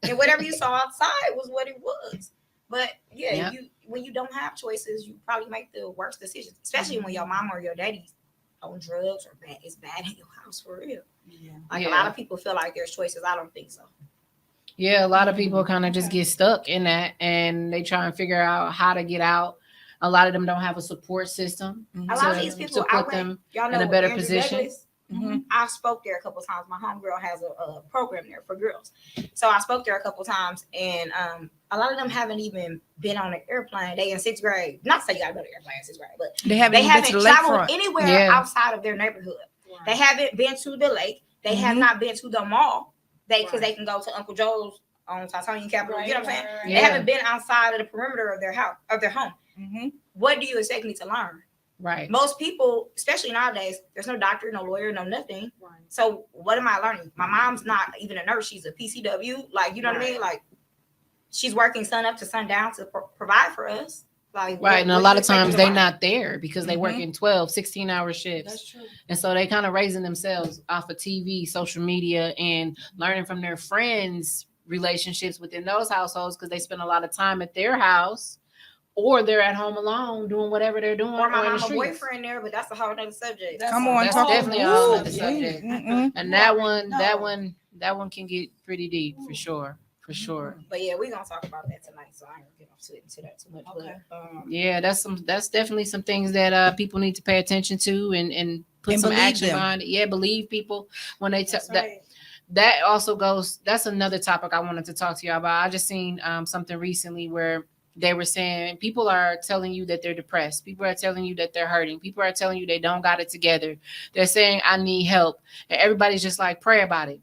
And whatever you saw outside was what it was. But yeah, when you don't have choices, you probably make the worst decisions, especially when your mama or your daddy's on drugs or it's bad in your house for real. Yeah. Like a lot of people feel like there's choices. I don't think so. Yeah, a lot of people kind of just get stuck in that and they try and figure out how to get out. A lot of them don't have a support system. A lot of these people, to put them in a better position. I spoke there a couple of times. My homegirl has a program there for girls. So I spoke there a couple of times, and a lot of them haven't even been on an airplane. They in 6th grade. Not to say you gotta go to the airplane in 6th grade, but they haven't traveled anywhere outside of their neighborhood. Right. They haven't been to the lake. They have not been to the mall. Because they can go to Uncle Joe's on Titanium Capitol. You know what I'm saying? They haven't been outside of the perimeter of their house, of their home. What do you expect me to learn? Right. Most people, especially nowadays, there's no doctor, no lawyer, no nothing. Right. So what am I learning? My mom's not even a nurse. She's a PCW. Like, you know what I mean? Like, she's working sun up to sundown to provide for us. Like, right. And a lot of times they're not there because they work in 12, 16-hour shifts. That's true. And so they kind of raising themselves off of TV, social media, and learning from their friends' relationships within those households because they spend a lot of time at their house. Or they're at home alone doing whatever they're doing. Or my mama boyfriend there, but that's a whole other subject. That's definitely a whole other subject. And that one can get pretty deep for sure. For sure. But yeah, we're gonna talk about that tonight, so I ain't gonna get into that too much. Okay. But, yeah, that's definitely some things that people need to pay attention to and put some action behind it. Yeah, believe people when they tell that also goes. That's another topic I wanted to talk to you about. I just seen something recently where they were saying people are telling you that they're depressed. People are telling you that they're hurting. People are telling you they don't got it together. They're saying, I need help. And everybody's just like, pray about it.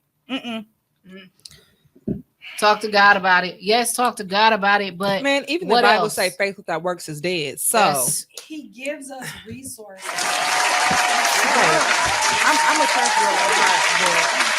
Talk to God about it. Yes, talk to God about it. But man, even the Bible say faith without works is dead. So he gives us resources. I'm a church girl at heart, but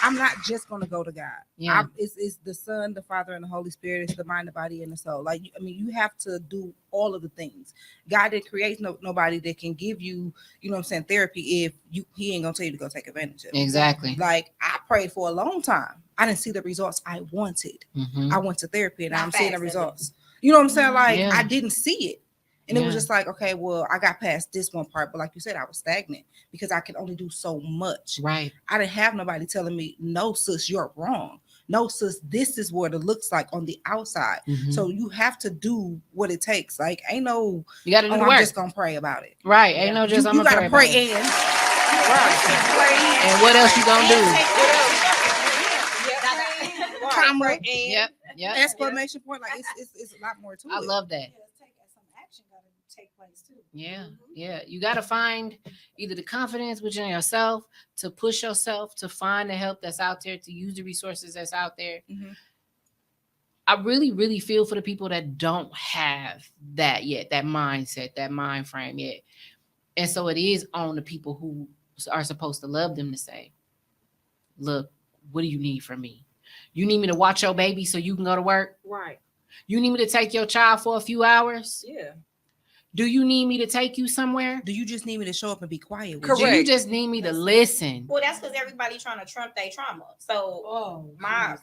I'm not just going to go to God. Yeah. It's the Son, the Father, and the Holy Spirit. It's the mind, the body, and the soul. Like, I mean, you have to do all of the things. God didn't create nobody that can give you, you know what I'm saying, therapy if he ain't going to tell you to go take advantage of it. Exactly. Like, I prayed for a long time. I didn't see the results I wanted. I went to therapy and I'm seeing the results. You know what I'm saying? Like, I didn't see it. And it was just like, okay, well, I got past this one part. But like you said, I was stagnant because I could only do so much. Right. I didn't have nobody telling me, no, sis, you're wrong. No, sis, this is what it looks like on the outside. So you have to do what it takes. Like, ain't no, you got to do the work. I'm just going to pray about it. Right. Ain't no just, I'm going to pray and. Right. And what else you going to do? Trauma. Yep. Exclamation point. Like, it's a lot more to it. I love that. Take place too. Yeah. You got to find either the confidence within yourself to push yourself to find the help that's out there, to use the resources that's out there. I really, really feel for the people that don't have that yet, that mindset, that mind frame yet. And so it is on the people who are supposed to love them to say, look, what do you need from me? You need me to watch your baby so you can go to work? Right. You need me to take your child for a few hours? Yeah. Do you need me to take you somewhere? Do you just need me to show up and be quiet? Correct. Do you just need me to listen? Well, that's because everybody trying to trump their trauma. So my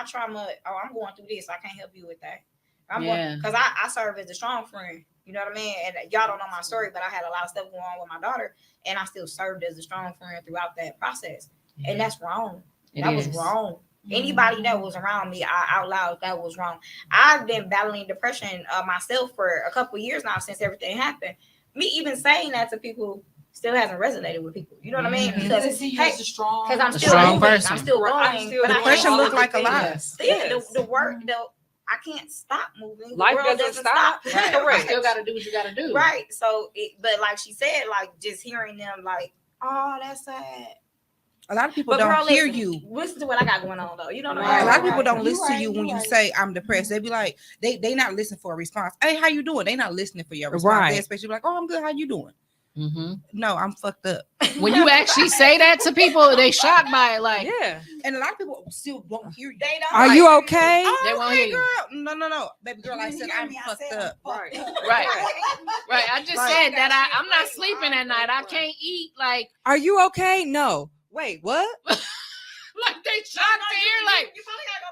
trauma, I'm going through this. I can't help you with that. Because I serve as a strong friend. You know what I mean? And y'all don't know my story, but I had a lot of stuff going on with my daughter, and I still served as a strong friend throughout that process. And that's wrong. That was wrong. Anybody that was around me, out loud, that was wrong. I've been battling depression myself for a couple of years now since everything happened. Me even saying that to people still hasn't resonated with people. You know what I mean? Because I'm still moving, person. I'm still going. Depression look like a lot. Yeah, the work, I can't stop moving. Life doesn't stop. Right. You still got to do what you got to do. Right. So, but like she said, like just hearing them, like, oh, that's sad. A lot of people don't hear you. Listen to what I got going on, though. You know what I mean? A lot of people don't listen to you when you say I'm depressed. They be like, they not listening for a response. Hey, how you doing? They not listening for your response. Right. They especially like, oh, I'm good. How you doing? No, I'm fucked up. When you actually say that to people, they shocked by it. Like, yeah. And a lot of people still won't hear you. They don't. Are you okay? Oh, they won't hear you. Girl. No, baby girl. I said I'm fucked up. Right. I just said that I'm not sleeping at night. I can't eat. Like, are you okay? No. Wait, what? Like they shocked to hear. Like, you probably gotta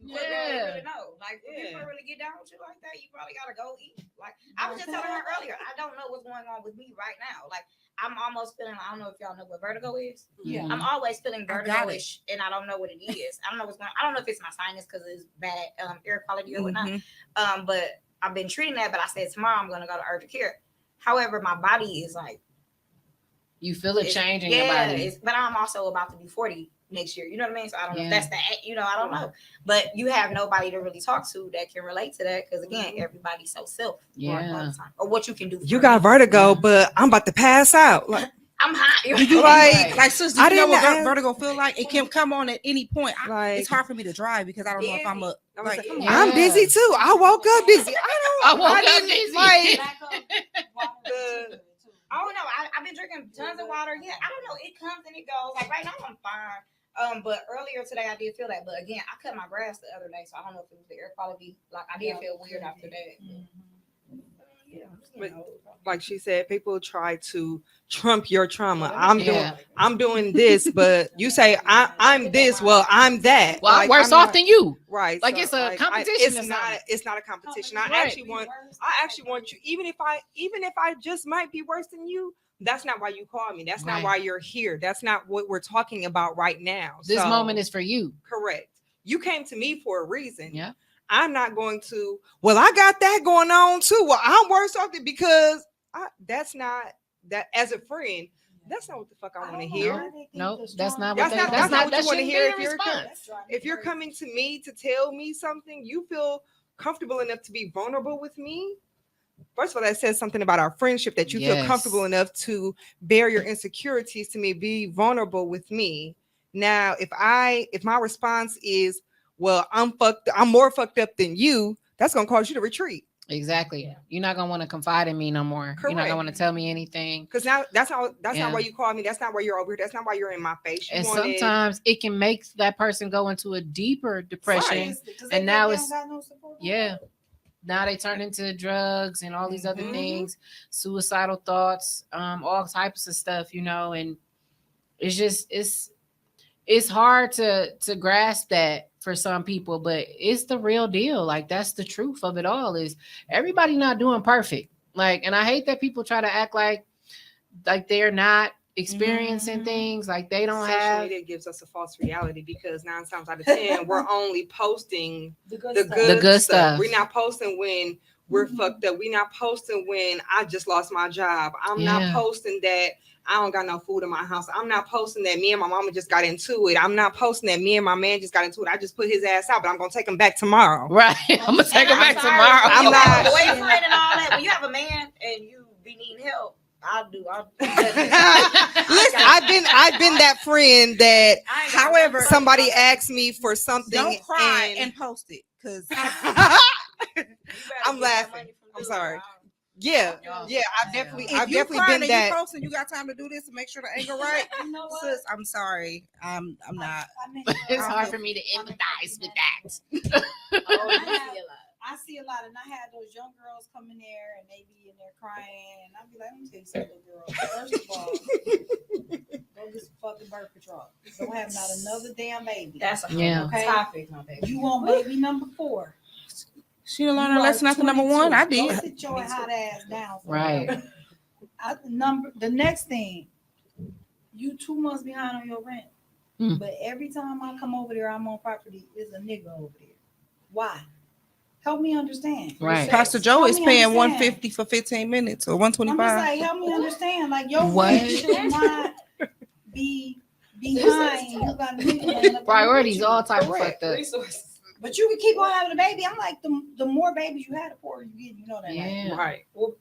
Really know. Like, if people really get down with you like that, you probably gotta go eat. Like, I was just telling her earlier, I don't know what's going on with me right now. Like, I'm almost feeling, I don't know if y'all know what vertigo is. Yeah. I'm always feeling vertigo-ish, and I don't know what it is. I don't know what's going on. I don't know if it's my sinus because it's bad air quality or whatnot. But I've been treating that, but I said tomorrow I'm going to go to urgent care. However, my body is like, you feel it changing your body. But I'm also about to be 40 next year. You know what I mean? So I don't know if that's that. You know, I don't know. But you have nobody to really talk to that can relate to that because, again, everybody's so self. All the time. Or what you can do. You got vertigo, but I'm about to pass out. Like, I'm hot. Like sister, you know what vertigo feel like? It can come on at any point. It's hard for me to drive because I don't know if I'm up. Like, I'm dizzy too. I woke up dizzy. I woke up dizzy. Oh no, I've been drinking tons of water. Yeah, I don't know. It comes and it goes. Like right now, I'm fine. But earlier today, I did feel that. But again, I cut my grass the other day, so I don't know if it was the air quality. Like I did feel weird after that. But like she said, people try to trump your trauma. I'm doing this, but you say I'm this. Well, I'm that. Well, I'm worse off than you. Right. Like, so, it's a competition. It's not a competition. I actually want you, even if I just might be worse than you. That's not why you call me. That's not why you're here. That's not what we're talking about right now. This moment is for you. Correct. You came to me for a reason. Yeah. I'm not going to, well, I got that going on too. Well, I'm worse off because that's not that as a friend. That's not what the fuck I want to hear. No, that's not what that's not what you want to hear. If you're coming to me to tell me something, you feel comfortable enough to be vulnerable with me. First of all, that says something about our friendship, that you feel comfortable enough to bear your insecurities to me, be vulnerable with me. Now, if my response is, well, I'm more fucked up than you, that's gonna cause you to retreat. Exactly. Yeah. You're not gonna want to confide in me no more. Correct. You're not gonna want to tell me anything. Because now that's not why you call me. That's not why you're over here. That's not why you're in my face. Sometimes it can make that person go into a deeper depression. And now it's now they turn into drugs and all these other things, suicidal thoughts, all types of stuff, and it's just it's hard to grasp that for some people, but it's the real deal. Like, that's the truth of it all, is everybody not doing perfect. Like, and I hate that people try to act like they're not experiencing things, like they don't have. Social media gives us a false reality because 9 times out of 10 we're only posting the good stuff. We're not posting when we're fucked up. We're not posting when I just lost my job. I'm not posting that I don't got no food in my house. I'm not posting that me and my mama just got into it. I'm not posting that me and my man just got into it. I just put his ass out, but I'm gonna take him back tomorw. Right. I'm gonna take him back tomorrow. I'm not boyfriend and all that. When you have a man and you be needing help, Listen, I've been that friend that, however, somebody asked me for something. Don't cry and post it, because I'm laughing. I'm sorry. Yeah, I've definitely been that. You post and you got time to do this and make sure the angle right. You know what? Sis, I'm sorry. I'm not. It's hard for me to empathize with that. I see a lot, and I had those young girls come in there, and they be in there crying, and I'll be like, let me tell you something, girl. First of all, go get some fucking birth control. Don't have not another damn baby. That's a topic, my baby. You want baby number 4. She didn't learn her lesson after number 1. I did. Go sit your hot ass down. Right. The next thing, you 2 months behind on your rent. But every time I come over there, I'm on property, there's a nigga over there. Why? Help me understand. Right. Pastor Joe is paying $150 for 15 minutes or $125. I'm just like, help me understand. Like, your rent should not be behind. You got nigga priorities, all type of fucked up. But you can keep on having a baby. I'm like, the more babies you had, the poorer you get. You know that, right? Right. Well,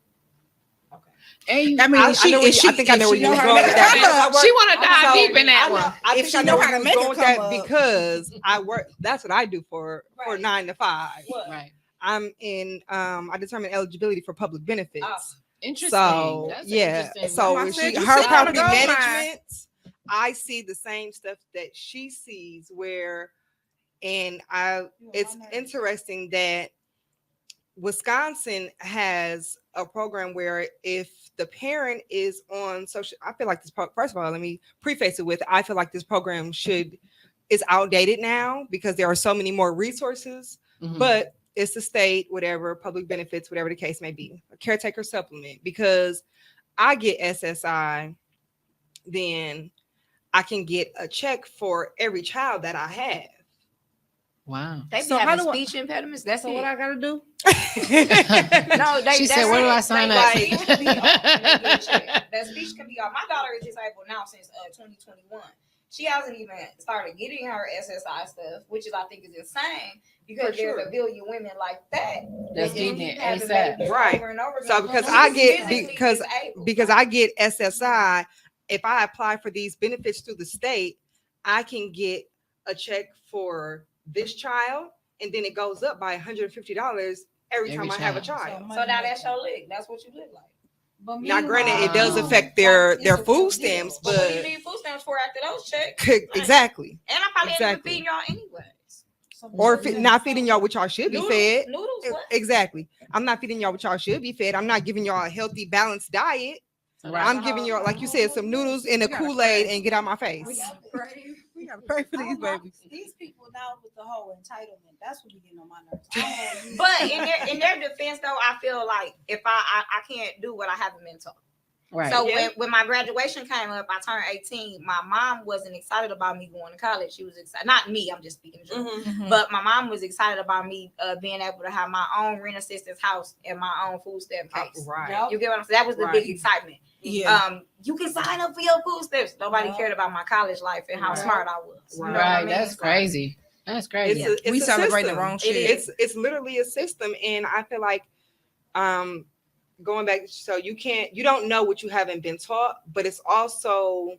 and I mean, I think I know where you were going with that. She want to dive deep in that one. I think I know how to make it come because I work. That's what I do for 9 to 5. Right. I'm in. I determine eligibility for public benefits. Interesting. So Interesting. So when her property management, I see the same stuff that she sees. It's interesting that Wisconsin has a program where if the parent is on social, I feel like this. First of all, let me preface it with, I feel like this program should is outdated now because there are so many more resources, but it's the state, whatever, public benefits, whatever the case may be, a caretaker supplement. Because I get SSI, then I can get a check for every child that I have. Wow. They be having speech impediments. That's what I gotta do. No, she said, "Where do I sign up?" That speech can be off. My daughter is disabled now since 2021. She hasn't even started getting her SSI stuff, which is I think is insane because there's a billion women like that that's getting it ASAP. Right. Over and over So again. because I get SSI, if I apply for these benefits through the state, I can get a check for this child, and then it goes up by $150 every time I have a child. So now that's your lick. That's what you look like. But now, granted, it does affect their food stamps, but what do you need food stamps for after those checks? Exactly. And I'm probably not feeding y'all anyways. Or not feeding y'all what y'all should be fed. Noodles, what? Exactly. I'm not feeding y'all what y'all should be fed. I'm not giving y'all a healthy, balanced diet. I'm giving y'all, like you said, some noodles in a Kool-Aid and get out my face. We gotta pray for these babies. These people now with the whole entitlement, that's what be getting on my nerves. But in their defense, though, I feel like if I can't do what I haven't been taught. Right. So when my graduation came up, I turned 18. My mom wasn't excited about me going to college. She was excited, not me. I'm just speaking truth. But my mom was excited about me being able to have my own rent assistance house and my own food stamp case. Right. You get what I'm saying? That was the big excitement. Yeah. You can sign up for your food stamps. Nobody cared about my college life and how smart I was. You know what I mean? That's crazy. That's crazy. It's we celebrating system. the wrong shit. It's literally a system, and I feel like going back, so you don't know what you haven't been taught, but it's also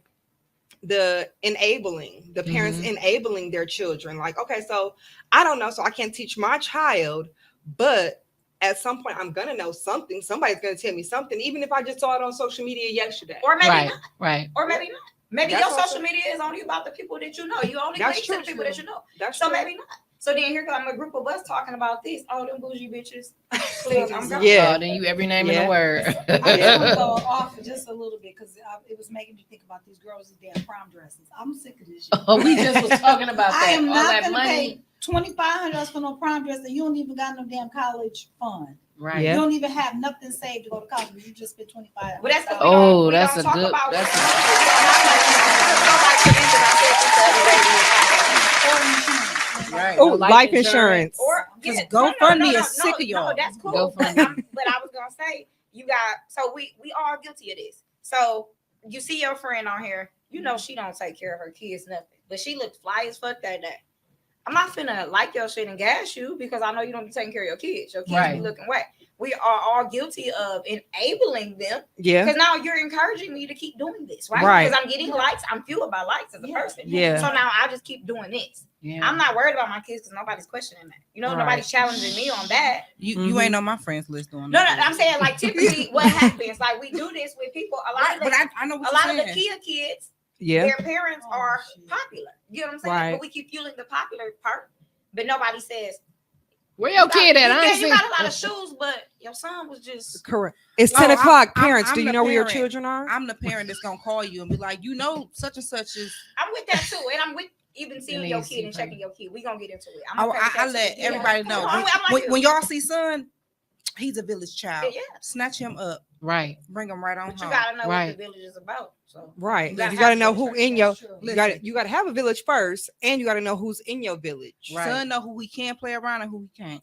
the parents enabling their children. Like, okay, so I don't know, so I can't teach my child, but at some point I'm gonna know something. Somebody's gonna tell me something, even if I just saw it on social media yesterday. Or maybe not. Right. Or maybe not. Maybe your social media is only about the people that you know. You only link to the people that you know. So maybe not. So then here comes a group of us talking about this. Oh, them bougie bitches. Yeah. Then you every name in the word. I'm gonna go off just a little bit because it was making me think about these girls' damn prom dresses. I'm sick of this shit. Oh, we just was talking about that. I am all not that gonna money. pay $2,500 for no prom dress, and you don't even got no damn college fund. Right. You don't even have nothing saved to go to college. You just spent $2,500. But that's that's a good. That's right. Oh, life insurance. Or GoFundMe is sick of y'all. No, that's cool. But I was gonna say so we all guilty of this. So you see your friend on here, you know she don't take care of her kids, nothing. But she looked fly as fuck that day. I'm not finna like your shit and gas you because I know you don't be taking care of your kids. Your kids be looking wet. We are all guilty of enabling them. Yeah. Because now you're encouraging me to keep doing this, right? Because I'm getting likes. I'm fueled by likes as a person. Yeah. So now I just keep doing this. Yeah. I'm not worried about my kids because nobody's questioning that. You know, nobody's challenging me on that. You ain't on my friends list doing that. No, I'm saying like typically what happens, like we do this with people. A lot of the Kia kids, their parents are popular. You know what I'm saying? Right. But we keep fueling the popular part, but nobody says, where your kid at? You got a lot of shoes, but your son was just correct. It's 10 o'clock. Parents, do you know where your children are? I'm the parent that's gonna call you and be like, such and such is. I'm with that too, and I'm with even seeing your kid and checking your kid. We gonna get into it. I let everybody know when y'all see son, he's a village child. Yeah. Snatch him up. Right. Bring him right on but home. You gotta know what the village is about. So right. You gotta know who in your. You gotta have a village first, and you gotta know who's in your village. Right. Son know who we can play around and who we can't.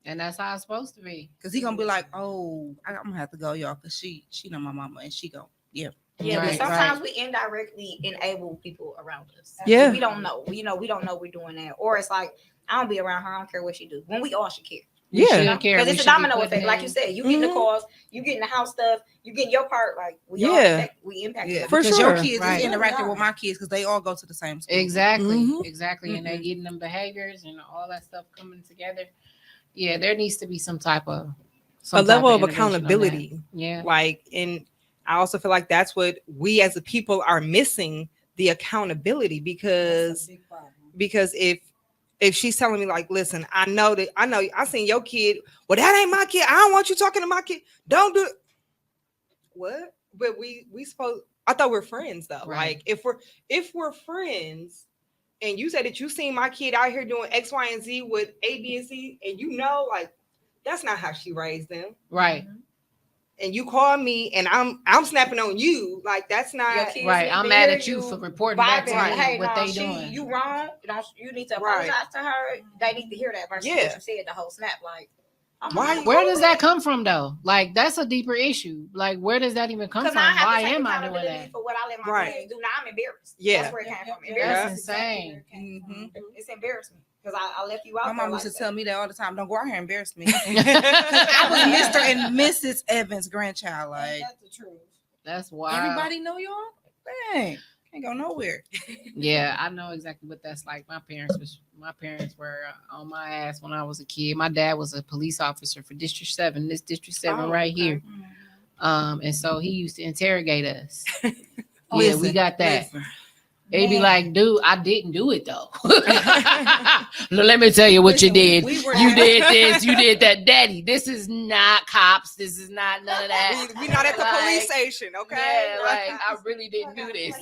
And that's how it's supposed to be. Cause he gonna be like, oh, I'm gonna have to go, y'all, cause she know my mama and she go, yeah. But sometimes we indirectly enable people around us. Yeah. We don't know. We don't know we're doing that. Or it's like, I don't be around her. I don't care what she do. When we all should care. Yeah. Because it's a domino effect. Like you said, you getting the calls, you getting the house stuff, you getting your part. Like we all impact. Yeah. For because sure. Your kids is interacting with my kids because they all go to the same school. Exactly. Exactly. And they're getting them behaviors and all that stuff coming together. Yeah, there needs to be some type of a level of accountability. Yeah. Like, and I also feel like that's what we as a people are missing, the accountability, because if she's telling me like, listen, I know I seen your kid. Well, that ain't my kid. I don't want you talking to my kid. Don't do it. What? But we supposed, I thought we're friends though. Right. Like if we're friends and you said that you seen my kid out here doing X, Y, and Z with A, B, and C, and you know, like, that's not how she raised them. Right. And you call me and I'm snapping on you. Like, that's not right. I'm mad at you for reporting back to me what they doing. You wrong. You need to apologize to her. They need to hear that versus what you said the whole snap. Like, where does that come from though? Like, that's a deeper issue. Like, where does that even come from? Why am I doing that? For what I let my kids do. Now I'm embarrassed. Yeah. That's where it came from. That's insane. It's embarrassing. Because I left you out. My mom used to tell me that all the time. Don't go out here and embarrass me. I was Mr. and Mrs. Evans' grandchild. Like, that's the truth. That's wild. Everybody know y'all? Dang. Can't go nowhere. Yeah, I know exactly what that's like. My parents were on my ass when I was a kid. My dad was a police officer for District 7, this District 7 right here. And so he used to interrogate us. Yeah, we got that. They'd be like, dude, I didn't do it though. Let me tell you what you did. You did this, you did that. Daddy, this is not cops. This is not none of that. We're not at the police station, okay? Yeah, like, I really didn't do this.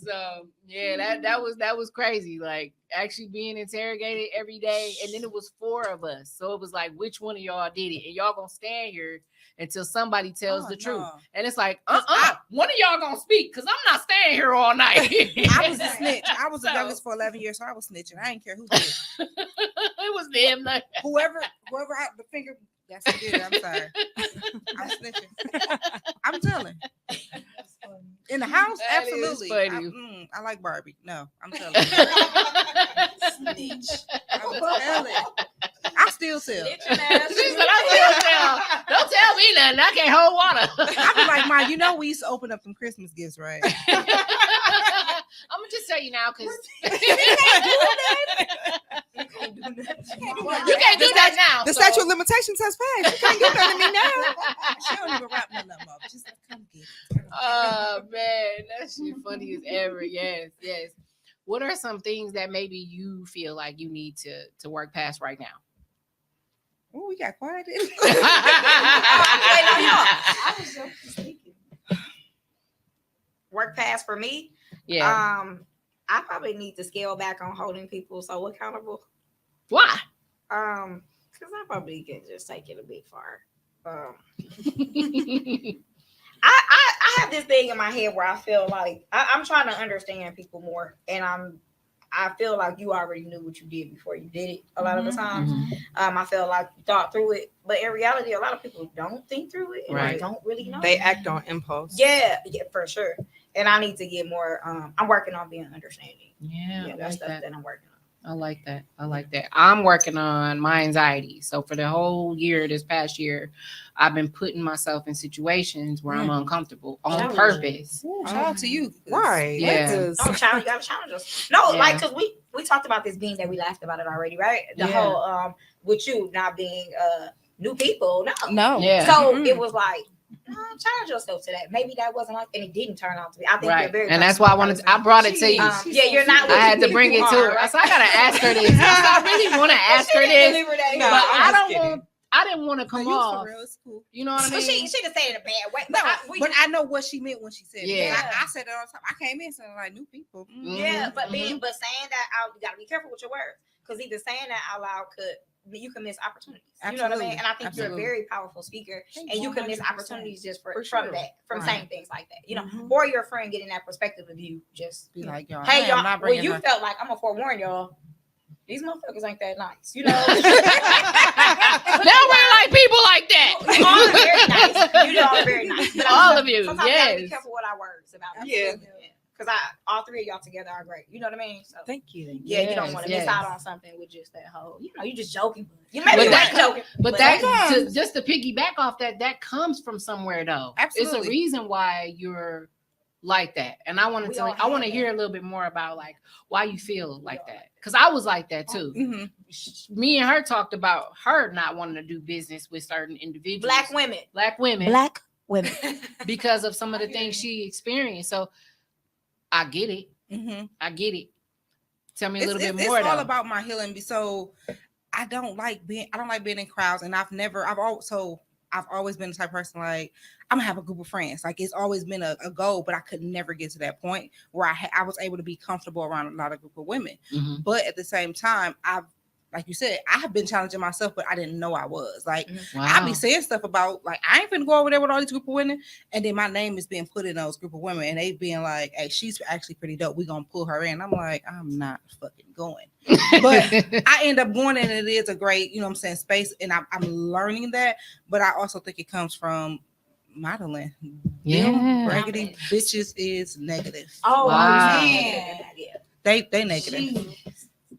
So yeah, that was crazy. Like, actually being interrogated every day, and then it was 4 of us. So it was like, which one of y'all did it? And y'all gonna stand here until somebody tells the truth. And it's like, one of y'all gonna speak, because I'm not staying here all night. I was a snitch. I was the youngest for 11 years, so I was snitching. I didn't care who did it. It was them. Like, whoever out the finger, that's who did it. I'm sorry. I'm snitching. I'm telling. In the house, that absolutely. I like Barbie. No, I'm telling you. Snitch. I was telling. I still tell. She said, I still tell. Don't tell me nothing. I can't hold water. I be like, Mom, you know we used to open up some Christmas gifts, right? I'm gonna just tell you now, because you can't do that now. The statute of limitations has passed. You can't do that to me now. She don't even wrap nothing up. She's like, come get it. Oh man, that shit funny as ever. Yes. What are some things that maybe you feel like you need to work past right now? Oh, we got quiet. I was just thinking. Work past for me. Yeah. I probably need to scale back on holding people so accountable. Why? Because I probably can just take it a bit far. I have this thing in my head where I feel like I'm trying to understand people more, and I feel like you already knew what you did before you did it a lot of the times. I feel like you thought through it, but in reality, a lot of people don't think through it. Right. They don't really know. They act on impulse. Yeah, for sure. And I need to get more. I'm working on being understanding. Yeah, that's stuff that I'm working on. I like that. I'm working on my anxiety. So for the whole year, this past year, I've been putting myself in situations where I'm uncomfortable on purpose. Shout out to you. Right. Yeah. You gotta challenge us. No, like, because we talked about this being that we laughed about it already, right? The whole with you not being new people. No. Yeah. So it was like, challenge yourself to that. Maybe that wasn't like, and it didn't turn out to be. I think you're very, and that's why I brought it to you. You're not. I had to bring it to her. Right? So I gotta ask her this. I really want to ask her this, but I didn't want to come off. For real, it's cool. You know what I mean? She didn't say it in a bad way. No, but I know what she meant when she said it. Yeah. I said it all the time. I came in saying like new people. Yeah, but saying that out, you gotta be careful with your words, because even saying that out loud you can miss opportunities. You know what I mean? And I think you're a very powerful speaker, and you can miss opportunities just from saying things like that. You know, or your friend getting that perspective of you, just be like, y'all, hey, y'all, well, you felt like, I'm gonna forewarn y'all, these motherfuckers ain't that nice, you know. They don't really like people like that. You all are very nice. You all are very nice. But all of you, sometimes yes. you gotta be careful with our words about it. Because all 3 of y'all together are great. You know what I mean? So thank you. Yeah, you don't want to miss out on something with just that whole, you just joking. You maybe joking. But that just to piggyback off that comes from somewhere though. Absolutely. It's a reason why you're like that. And I want to hear a little bit more about like why you feel like that. Because I was like that too. Me and her talked about her not wanting to do business with certain individuals. Black women. Because of some of the things she experienced. So I get it. I get it. Tell me a little bit more. It's all about my healing. So I don't like being in crowds, and I've always, so I've always been the type of person like I'm gonna have a group of friends. Like it's always been a goal, but I could never get to that point where I was able to be comfortable around a lot of group of women. Mm-hmm. But at the same time, like you said, I have been challenging myself, but I didn't know I was. Like, I be saying stuff about, like, I ain't finna go over there with all these group of women. And then my name is being put in those group of women. And they being like, hey, she's actually pretty dope. We gonna pull her in. I'm like, I'm not fucking going. But I end up going, and it is a great, you know what I'm saying, space. And I'm learning that. But I also think it comes from modeling. Yeah. Raggedy bitches is negative. Oh, wow. Man. They negative.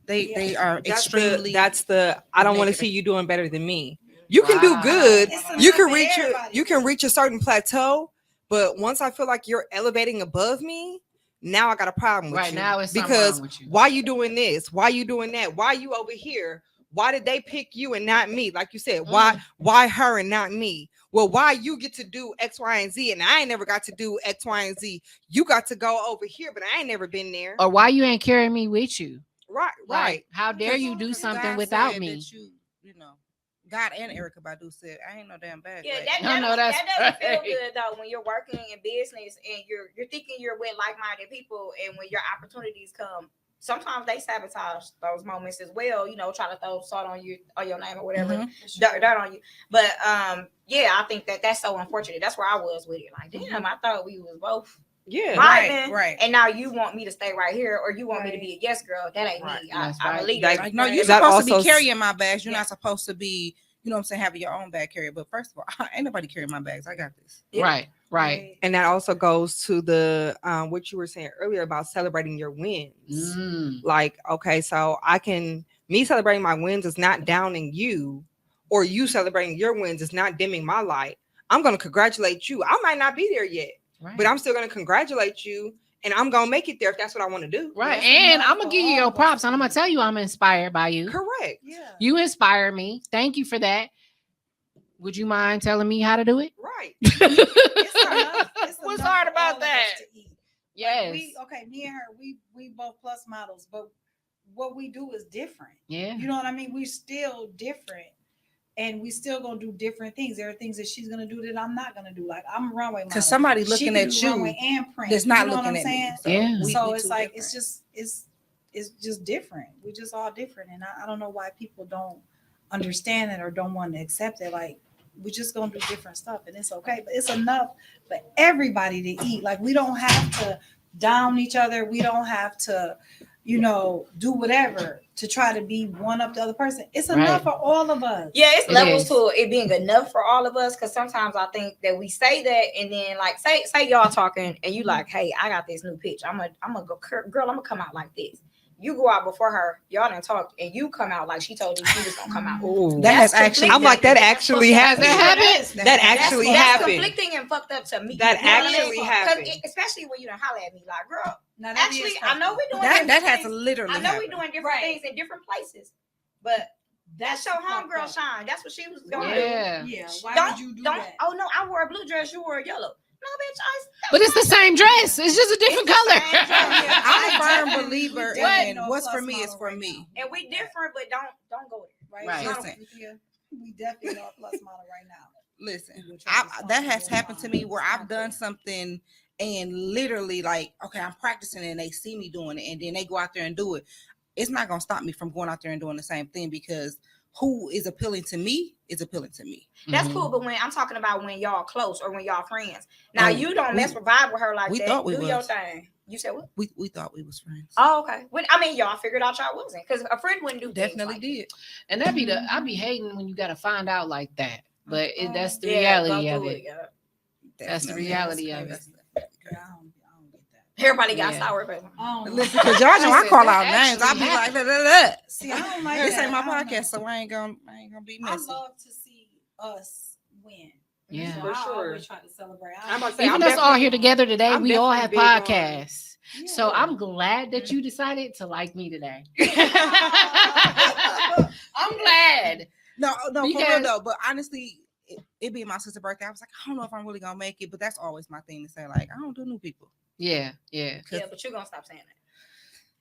They are extremely. That's the I don't want to see you doing better than me. You can do good. You can reach a certain plateau, but once I feel like you're elevating above me, now I got a problem with you. Right now it's because with you. Why you doing this? Why you doing that? Why you over here? Why did they pick you and not me? Like you said, why her and not me? Well, why you get to do X, Y, and Z, and I ain't never got to do X, Y, and Z. You got to go over here, but I ain't never been there. Or why you ain't carrying me with you? Right. Like, how dare you do something without me? You know, God and Erica Badu said, "I ain't no damn bad." Yeah, lady." that doesn't feel good though when you're working in business and you're thinking you're with like-minded people, and when your opportunities come, sometimes they sabotage those moments as well. You know, try to throw salt on you or your name or whatever, dirt on you. But yeah, I think that's so unfortunate. That's where I was with it. Like, damn, I thought we was both. Yeah, right. And now you want me to stay right here, or you want me to be a yes girl. That ain't me. I'm a leader. Like, no, you're supposed to be carrying my bags. You're not supposed to be, you know what I'm saying, having your own bag carrier. But first of all, ain't nobody carrying my bags. I got this. Yeah. Right. And that also goes to the what you were saying earlier about celebrating your wins. Like, okay, so me celebrating my wins is not downing you, or you celebrating your wins is not dimming my light. I'm going to congratulate you. I might not be there yet. Right. But I'm still going to congratulate you, and I'm going to make it there if that's what I want to do. Right. And I'm going to give you your props, and I'm going to tell you I'm inspired by you. Correct. Yeah. You inspire me. Thank you for that. Would you mind telling me how to do it? Right. What's hard about that? Yes. Like me and her, we both plus models, but what we do is different. Yeah. You know what I mean? We're still different. And we still gonna do different things. There are things that she's gonna do that I'm not gonna do. Like I'm a runway model. Because somebody looking at you and print. that's not looking at me. So yeah. So it's like different. it's just different. We're just all different, and I don't know why people don't understand it or don't want to accept it. Like we're just gonna do different stuff, and it's okay. But it's enough for everybody to eat. Like we don't have to down each other. We don't have to, do whatever to try to be one up the other person. It's enough for all of us. Yeah, it's levels to it being enough for all of us. Because sometimes I think that we say that, and then like say y'all talking, and you like, hey, I got this new pitch. I'm gonna go, girl. I'm gonna come out like this. You go out before her. Y'all didn't talk, and you come out like she told you she was gonna come out. Ooh, that has actually. I'm like that actually happened. That actually happened. That's conflicting and fucked up to me. That actually happened. Especially when you don't holler at me, like, girl. No, actually, I know we're doing that has literally. I know we're doing different things in different places, but that's your homegirl shine. That's what she was going to do. Yeah. Why would you do that? Oh no, I wore a blue dress. You wore a yellow. No, bitch. But it's the same dress. It's just a different color. I'm a firm believer in what's for me is for me. And we different, but don't go there. Right. Listen, we definitely know a plus model right now. Listen, that has happened to me where I've done something and literally like, okay, I'm practicing and they see me doing it, and then they go out there and do it. It's not gonna stop me from going out there and doing the same thing, because who is appealing to me is appealing to me. That's cool, but when I'm talking about when y'all close or when y'all friends. Now you don't mess with vibe with her like we that. Thought we do was. your thing. You said what? We thought we was friends. Oh, okay. I mean, y'all figured out y'all wasn't, because a friend wouldn't do. Definitely like did. And I be hating when you gotta find out like that. But that's the reality of it. That's the reality of it. Everybody got sour, baby. Listen, because y'all know I call out names. I be like, see, I don't like this that. ain't my podcast, so I ain't gonna be messy. I love to see us win. Yeah, so for I sure. always try to celebrate. Even us all here together today, we all have podcasts. Yeah. So I'm glad that you decided to like me today. I'm glad. No, for real though. But honestly, it being my sister's birthday, I was like, I don't know if I'm really gonna make it. But that's always my thing to say. Like, I don't do new people. Yeah. Yeah, but you're gonna stop saying that.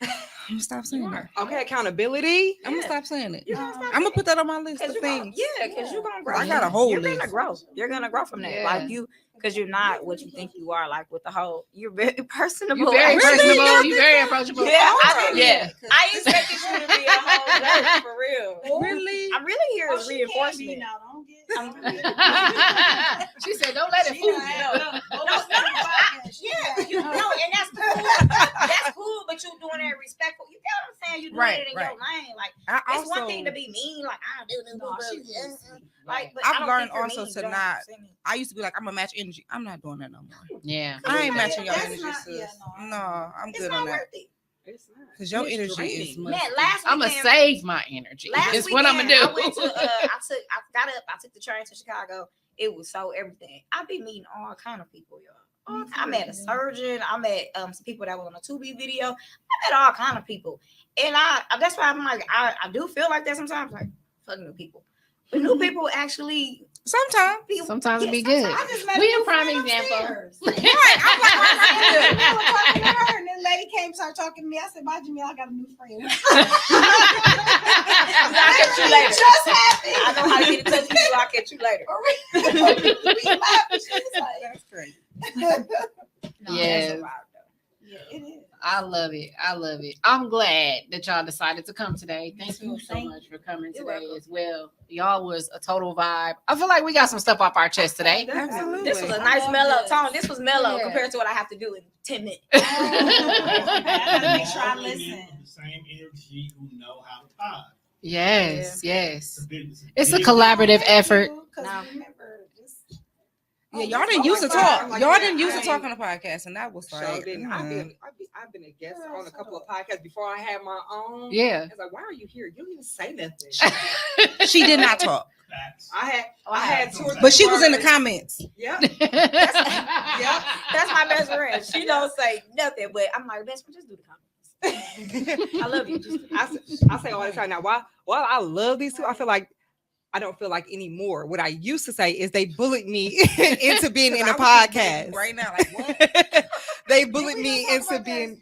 I'm gonna stop saying that. Okay, accountability. I'm gonna stop saying it. You gonna stop I'm gonna put that on my list of things. Because you're gonna grow. I got a whole You're list. gonna grow. You're gonna grow from that. Yeah. Like you, because you're not what you think you are. Like with the whole, you're very personable. You very personable. You very approachable. Yeah, I didn't. Yeah. I expected you to be a whole jerk for real. Really? I'm really here as reinforcement. She said, "Don't let it fool you." Yeah, you know, and that's cool. That's cool, but you doing it respectful. You get what I'm saying? You doing Right, it in right. your lane. Like I it's one also- thing to be mean, like I don't do this. No, she Like, but I've I don't learned think you're also mean. to You don't not- say me. I used to be like, I'm gonna match energy. I'm not doing that no more. Yeah. I ain't matching your That's energy, not- sis. yeah, No, I'm It's good not on that. worth it. It's not. Because your It's energy draining. is much. Man, last I'm gonna weekend, save my energy. Last That's what I'm gonna weekend, do. I went to I got up, I took the train to Chicago. It was so everything. I be meeting all kind of people, y'all. I met a surgeon. I met some people that were on a 2B video. I met all kind of people, and that's why I'm like I do feel like that sometimes. Like fuck new people, but new people actually Sometimes. Sometimes it be good. I just met We a a prime example. upstairs. Right. I'm like, I was talking to her, and then the lady came, started talking to me. I said, "Bye, Jamil, I got a new friend." I'll catch you later. Just happened. I know how to get in touch with you. I'll catch you later. We laughed. She was like, That's great. No, Yes. that's a vibe, though. yeah, it is. I love it. I love it. I'm glad that y'all decided to come today. Thank you so Thank much for coming You're today welcome. as well. Y'all was a total vibe. I feel like we got some stuff off our chest today. Absolutely. This was a I nice love mellow this. tone. This was mellow Yeah. compared to what I have to do in 10 minutes. I gotta make sure I listen. The same energy who know how to pod. Yes, yes. It's It's a collaborative effort. No. Yeah, y'all didn't used to talk. Y'all didn't used to talk on the podcast, and that was So like, then I've been a guest on a couple of podcasts before I had my own. Yeah. I was like, why are you here? You don't even say nothing. she did not talk, I had two or three but she was in the words. comments. Yeah. Yeah, that's my best friend. She don't say nothing, but I'm like, best friend, just do the comments. I love you. Just I say all the time now. While I love these two, I feel like I don't feel like anymore. What I used to say is they bullied me into being in a podcast. Right now, like what? They bullied me into being.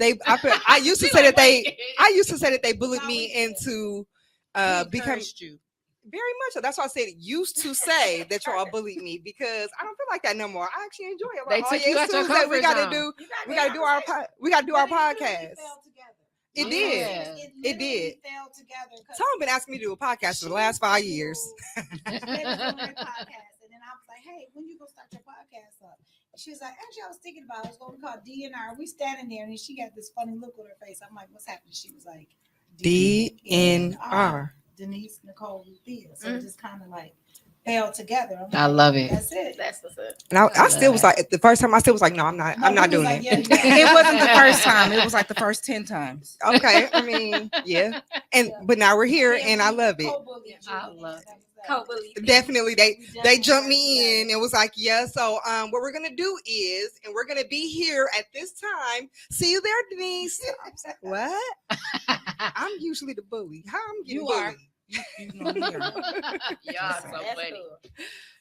I used to say that they bullied me into becoming. you. Very much so. That's why I said used to say that y'all bullied me because I don't feel like that no more. I actually enjoy it. They took you out your Tuesday, we comfort gotta zone. do we gotta do our podcast. It Yeah. did. It did. Fell together. Someone been asking me to do a podcast for the last 5 years. They was doing their podcast, and then I was like, "Hey, when you gonna start your podcast up?" And she was like, "Actually, I was thinking about I was going to call DNR." We standing there, and she got this funny look on her face. I'm like, "What's happening?" She was like, DNR. Denise Nicole Thea. So it just kind of like fell together. I'm I like, love it. That's it. that's what's up. And I still was like, the first time I still was like, no, I'm not doing like, it. yeah, It wasn't the first time. It was like the first 10 times. Okay, I mean, yeah. But now we're here and I love it. I love it. Co-bully. Definitely, they jumped me in and was like, yeah. So what we're gonna do is, and we're gonna be here at this time. See you there, Denise. I was like, what? I'm usually the bully. How I'm getting You are. bullied? You know, yeah. Y'all so That's funny. cool.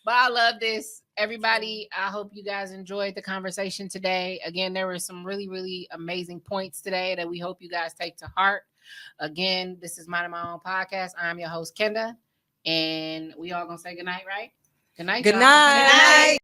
But I love this. Everybody, I hope you guys enjoyed the conversation today. Again, there were some really, really amazing points today that we hope you guys take to heart. Again, this is Minding My Own Podcast. I'm your host, Kenda. And we all gonna say goodnight, right? Good night. Good y'all. night.